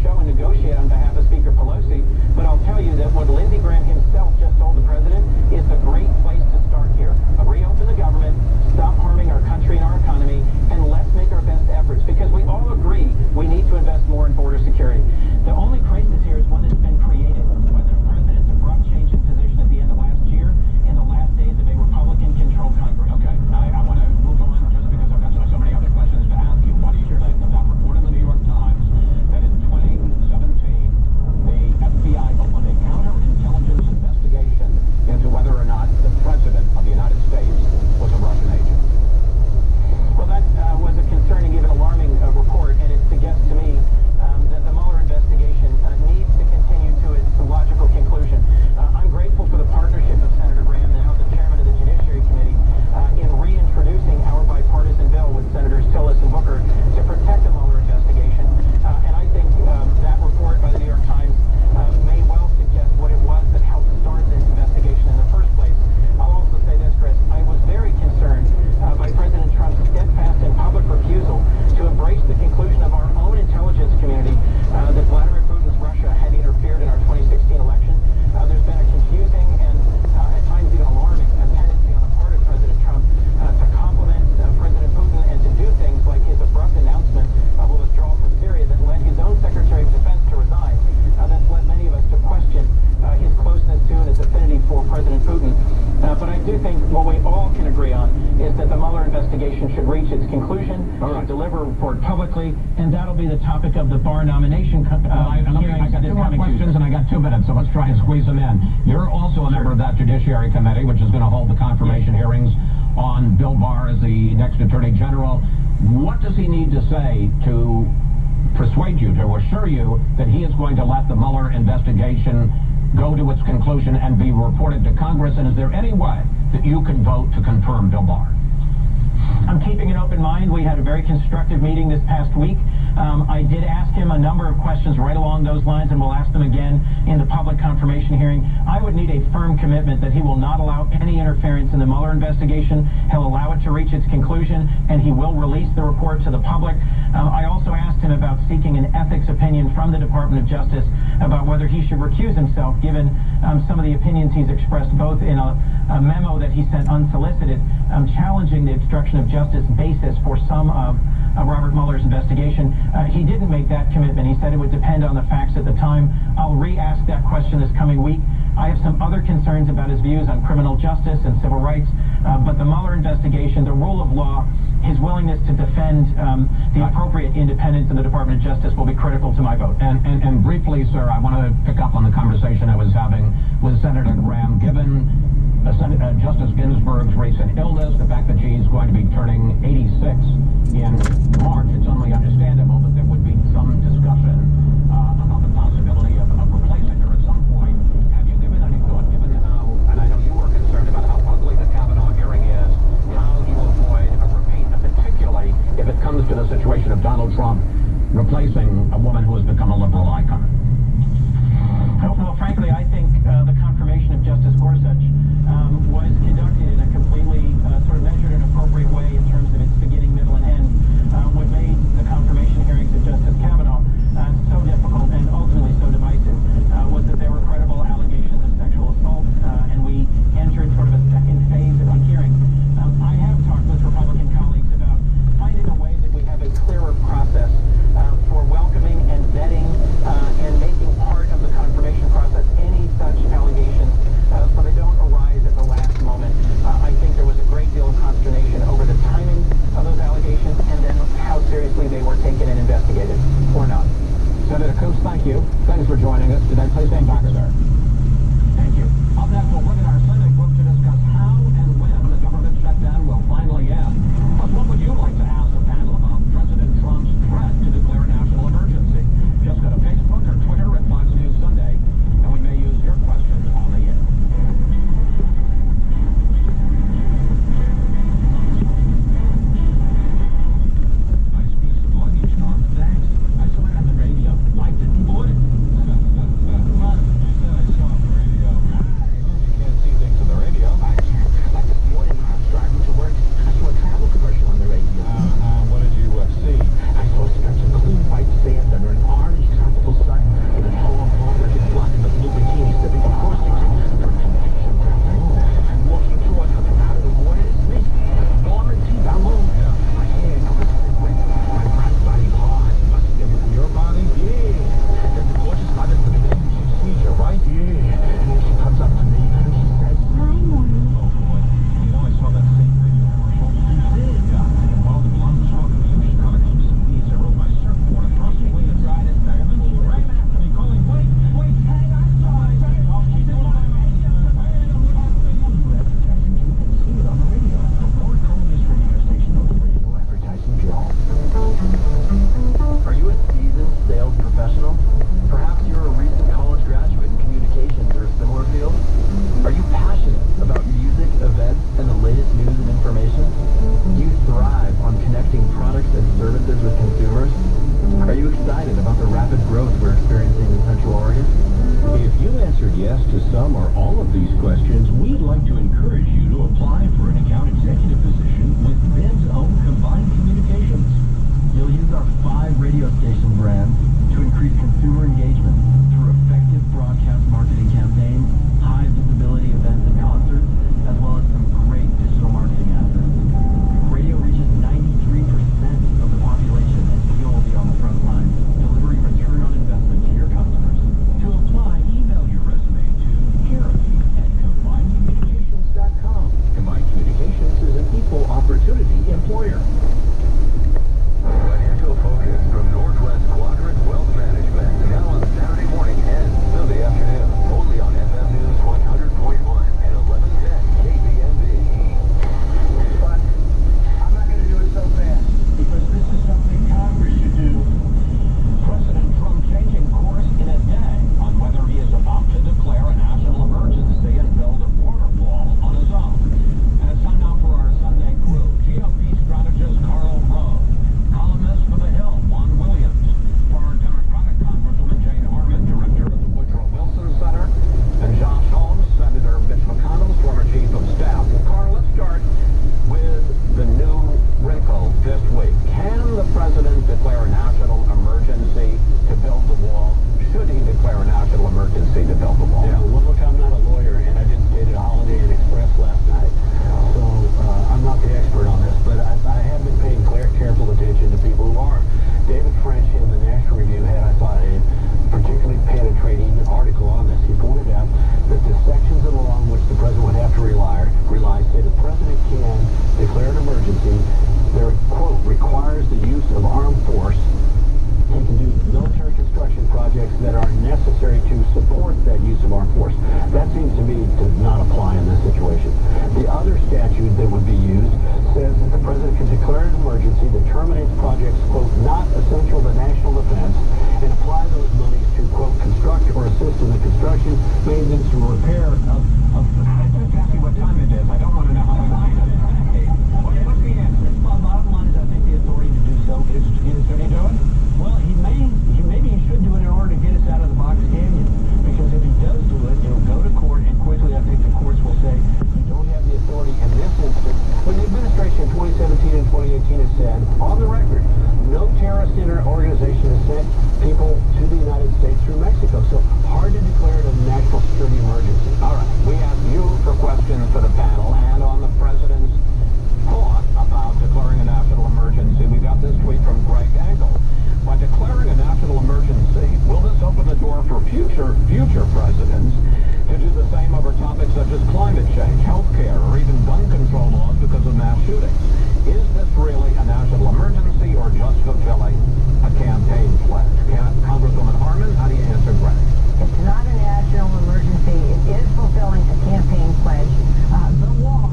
show and negotiate on behalf of Speaker Pelosi. But I'll tell you that what Lindsey Graham himself just told the president is a great place to start here. Reopen the government, stop harming our country and our economy, and let's make our best efforts, because we all agree we need to invest more in border security. The only crisis here is one that's been created by the president's abrupt change in position at the end of last year in the last days of a Republican-controlled Congress. Okay, I want to move on just because I've got so many other questions to ask you. What do you think of that report in the New York Times that in 2017 the FBI opened a counterintelligence investigation into whether or not the president of the United States was a Russian agent? Well, that was a concerning, even alarming report, and it suggests to me that the Mueller investigation needs to continue to its logical conclusion. I'm grateful for the partnership of Senator Graham, now the chairman of the Judiciary Committee, in reintroducing our bipartisan bill with Senators Tillis and Booker to protect the Mueller investigation. And I think that report by the New York Times may well suggest what it was that helped start this investigation in the first place. I'll also say this, Chris. I was very concerned by President Trump's steadfast and public refusal to embrace the conclusion of our own intelligence community that Vladimir Putin's Russia had interfered in our 2016 election. There's been a confusing and at times even alarming tendency on the part of President Trump to compliment President Putin and to do things like his abrupt announcement of a withdrawal from Syria that led his own Secretary of Defense to resign. That's led many of us to question his closeness to and his affinity for President Putin. But I do think what we all can agree on is that the Mueller investigation should reach its conclusion, should deliver a report publicly, and that'll be the topic of the Barr nomination hearing. I got two more questions, and I got 2 minutes, so let's try and squeeze them in. You're also a member of that Judiciary Committee, which is going to hold the confirmation hearings on Bill Barr as the next Attorney General. What does he need to say to persuade you, to assure you that he is going to let the Mueller investigation go to its conclusion and be reported to Congress? And is there any way that you can vote to confirm Bill Barr? I'm keeping an open mind. We had a very constructive meeting this past week. I did ask him a number of questions right along those lines, and we'll ask them again in the public confirmation hearing. I would need a firm commitment that he will not allow any interference in the Mueller investigation. He'll allow it to reach its conclusion, and he will release the report to the public. I also asked him about seeking an ethics opinion from the Department of Justice about whether he should recuse himself, given some of the opinions he's expressed, both in a memo that he sent unsolicited, challenging the obstruction of justice basis for some of Robert Mueller's investigation. He didn't make that commitment. He said it would depend on the facts at the time. I'll re-ask that question this coming week. I have some other concerns about his views on criminal justice and civil rights, but the Mueller investigation, the rule of law, his willingness to defend the appropriate independence in the Department of Justice will be critical to my vote. And briefly, sir, I want to pick up on the conversation I was having with Senator Graham. Given Justice Ginsburg's recent illness, the fact that she's going to be turning 86 in March, it's only understandable that there would be some discussion about the possibility of replacing her at some point. Have you given any thought, given how, and I know you were concerned about how ugly the Kavanaugh hearing is, how you avoid a repeat, particularly if it comes to the situation of Donald Trump replacing a woman who has become a liberal icon? Well, frankly, I think the confirmation of Justice Gorsuch was conducted in a completely sort of measured and appropriate way in terms of its beginning, middle, and end. What made the confirmation hearings of Justice Kavanaugh so difficult and ultimately so divisive was that there were credible allegations of sexual assault, and we entered sort of a second phase of the hearing. I have talked with Republican colleagues about finding a way that we have a clearer process for welcoming and vetting and making part of the confirmation process any such allegations so they don't arise at the last moment. I think there was a great deal of consternation over the timing of those allegations and then how seriously they were taken and investigated, or not. Senator Coons, thank you. Thanks for joining us today. Please stand back, sir. Thank you. Up next, we'll bring in our Senate group to discuss how and when the government shutdown will finally end. But what would you like to ask the panel about President Trump's threat to declare a national emergency? Just go to Facebook or Twitter at Fox News Sunday, and we may use your questions on the air. Nice piece of luggage, Norm. Thanks. I saw it on the radio. Liked it and bought it. thrive on connecting products and services with consumers? Are you excited about the rapid growth we're experiencing in Central Oregon? If you answered yes to some or all of these questions, we'd like to encourage you to apply for an account executive position with Ben's own Combined Communications. You'll use our 5 radio station brands to increase consumer engagement through effective broadcast marketing campaigns, high visibility events and concerts, as well as some great digital marketing assets. Radio reaches 93% of the population, and you'll be on the front lines, delivering return on investment to your customers. To apply, email your resume to Jeremy@CombinedCommunications.com. Combined Communications is an equal opportunity employer. Financial Focus from Northwest Quadrant Wealth Management. Now on Saturday morning and Sunday afternoon. Only on FM News 100.1 and 1110 KBMB. But I'm not going to do it so fast, because this is something Congress should do. President Trump changing course in a day on whether he is about to declare a national emergency and build a border wall on his own. And it's time now for our Sunday crew. GOP strategist Karl Rove, columnist for The Hill, Juan Williams, former Democratic Congresswoman Jane Harman, director of the Woodrow Wilson Center, and Josh Holmes, Senator Mitch McConnell's former chief of staff. Well, Karl, let's start with the new wrinkle this week. Can the president declare a national emergency to build the wall? Should he declare a national emergency to build the wall? Yeah, well, look, I'm not a lawyer, and I didn't stay at Holiday Inn Express last night, so I'm not the expert on this, but I have been paying careful attention to people who are. David French in the National Review had, I thought, a particularly penetrating article on this. He pointed out that the sections of the law on which the president would have to rely say the president can declare an emergency. There, quote, requires the use of armed force. He can do military construction projects that are necessary to support that use of armed force. That seems to me to not apply in this situation. The other statute that would be used says that the president can declare an emergency that terminates projects, quote, not essential to national defense, and apply those monies to, quote, construct or assist in the construction, maintenance, or repair of Just ask me what time it is. I don't want to know how the line is. What's the answer? Well, bottom line is I think the authority to do so is to get us Should he do it? Well, maybe he should do it in order to get us out of the box canyon. Because if he does do it, it'll go to court, and quickly I think the courts will say, you don't have the authority in this instance. When the administration in 2017 and 2018 has said, on the record, no terrorist organization has sent people to the United States through Mexico. So hard to declare it a national security emergency. All right. We asked you for questions for the panel and on the president's thought about declaring a national emergency. We got this tweet from Greg Engel. By declaring a national emergency, will this open the door for future presidents to do the same over topics such as climate change, health care, or even gun control laws because of mass shootings? Is this really a national emergency or just fulfilling a campaign pledge? Congresswoman Harman, how do you answer Greg? It's not a national emergency. It is fulfilling a campaign pledge. The wall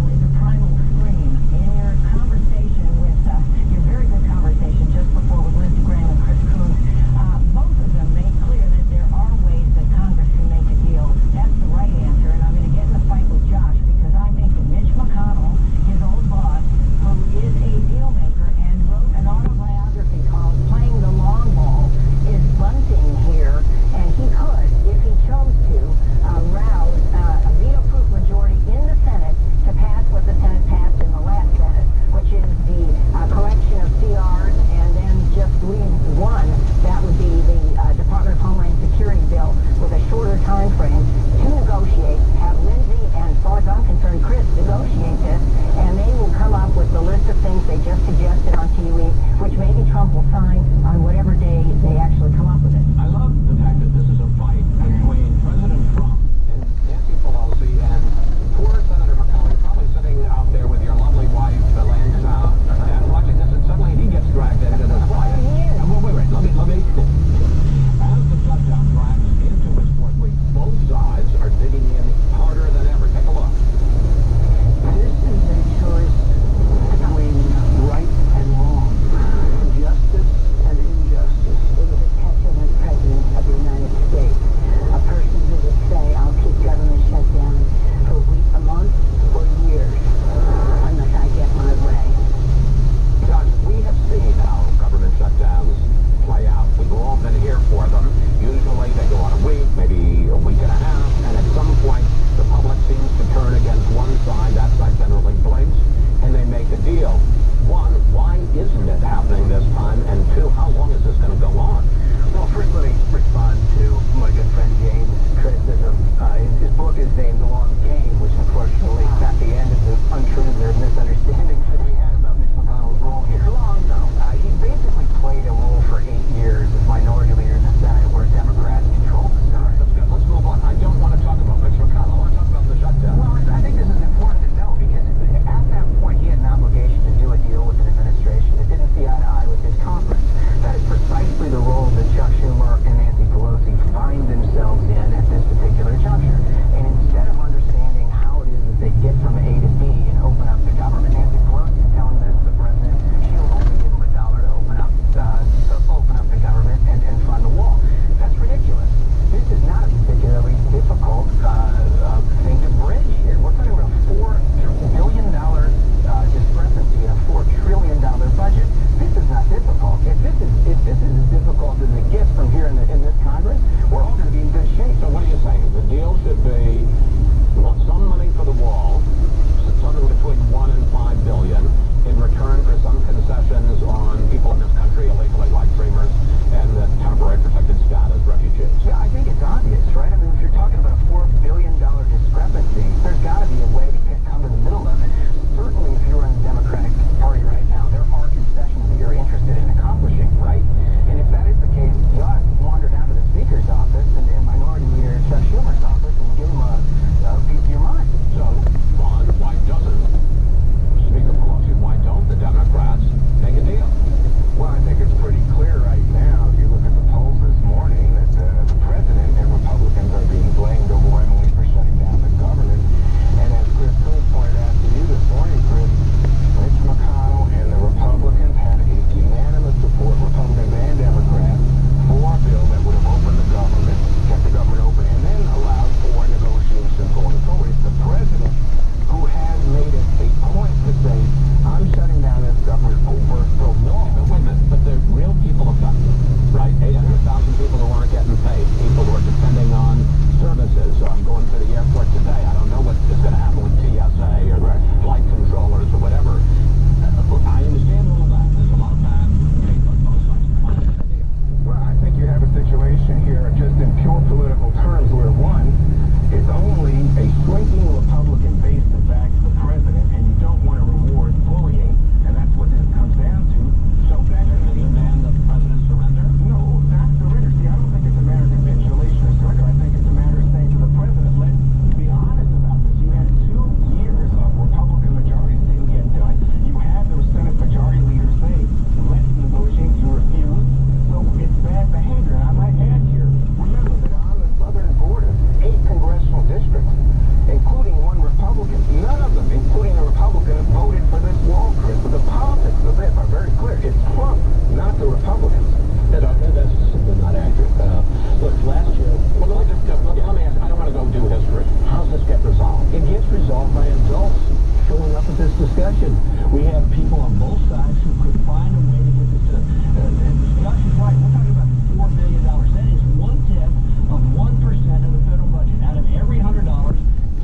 We have people on both sides who could find a way to get this done. And Josh is right. We're talking about $4 billion. That is 1/10 of 1% of the federal budget. Out of every $100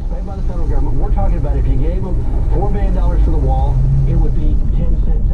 spent by the federal government, we're talking about if you gave them $4 billion for the wall, it would be 10 cents.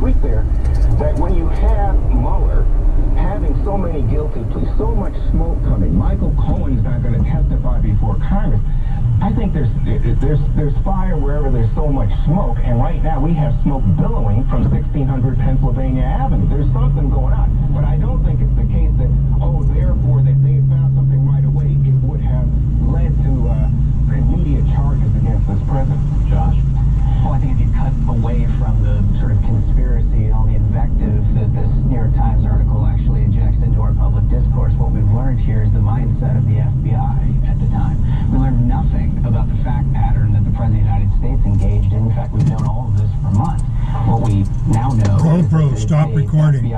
tweet there that when you have Mueller having so many guilty pleas, so much smoke coming, Michael Cohen's not going to testify before Congress. I think there's fire wherever there's so much smoke, and right now we have smoke billowing from 1600 Pennsylvania Avenue. There's something going on, but I don't think it's the case that, oh, therefore that they found something right away, it would have led to immediate charges against this president. Josh? Well, I think if you cut away from the sort of conspiracy and all the invective that this New York Times article actually injects into our public discourse, what we've learned here is the mindset of the FBI at the time. We learned nothing about the fact pattern that the President of the United States engaged in. In fact, we've known all of this for months. What we now know GoPro, is that stop a recording. FBI